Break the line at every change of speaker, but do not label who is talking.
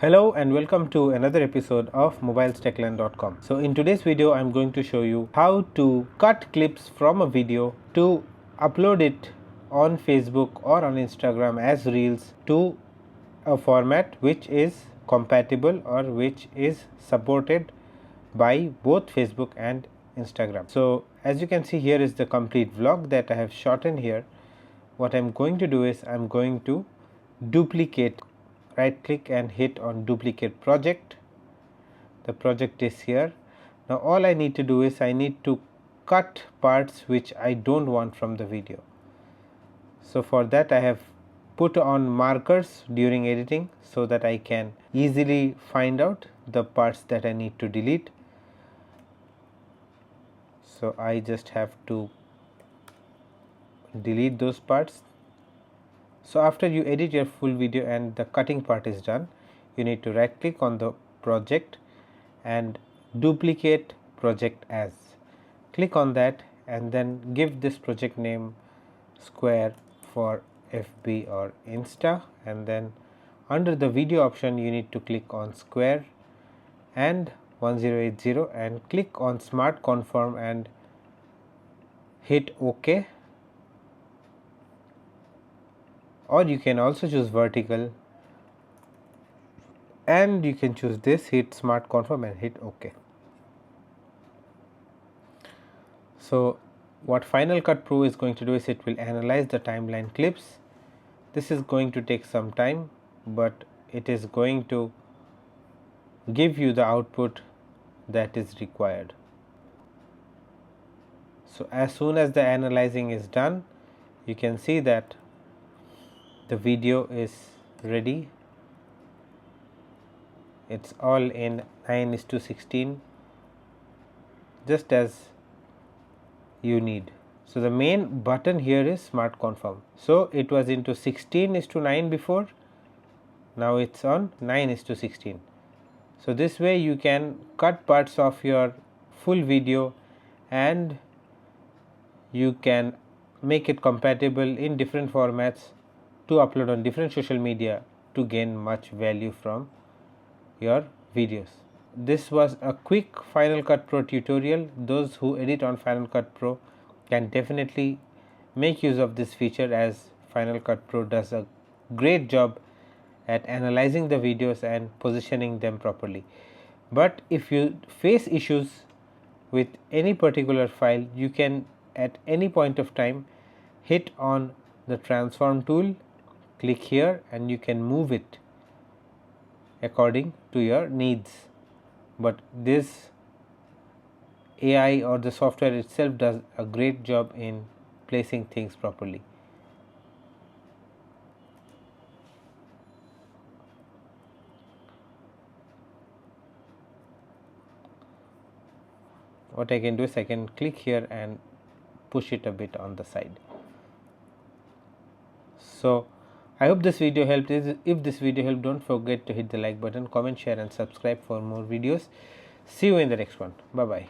Hello and welcome to another episode of mobilestechlearn.com. So in today's video I'm going to show you how to cut clips from a video to upload it on Facebook or on Instagram as reels to a format which is compatible or which is supported by both Facebook and Instagram. So as you can see, here is the complete vlog that I have shot in here. What I'm going to do is I'm going to duplicate. Right click and hit on duplicate project. The project is here. Now all I need to do is I need to cut parts which I don't want from the video. So for that I have put on markers during editing so that I can easily find out the parts that I need to delete. So I just have to delete those parts. So after you edit your full video and the cutting part is done, you need to right click on the project and duplicate project as. Click on that and then give this project name Square for FB or Insta, and then under the video option you need to click on Square and 1080 and click on Smart Conform and hit OK. Or you can also choose vertical and you can choose this, hit Smart Conform and hit OK. So what Final Cut Pro is going to do is it will analyze the timeline clips. This is going to take some time, but it is going to give you the output that is required. So as soon as the analyzing is done, you can see that the video is ready. It's all in 9:16, just as you need. So the main button here is Smart Conform. So it was into 16:9 before, now it's on 9:16. So this way you can cut parts of your full video and you can make it compatible in different formats to upload on different social media to gain much value from your videos. This was a quick Final Cut Pro tutorial. Those who edit on Final Cut Pro can definitely make use of this feature, as Final Cut Pro does a great job at analyzing the videos and positioning them properly. But if you face issues with any particular file, you can at any point of time hit on the transform tool, click here and you can move it according to your needs. But this AI or the software itself does a great job in placing things properly. What I can do is I can click here and push it a bit on the side. So I hope this video helped. If this video helped, don't forget to hit the like button, comment, share and subscribe for more videos. See you in the next one. Bye bye.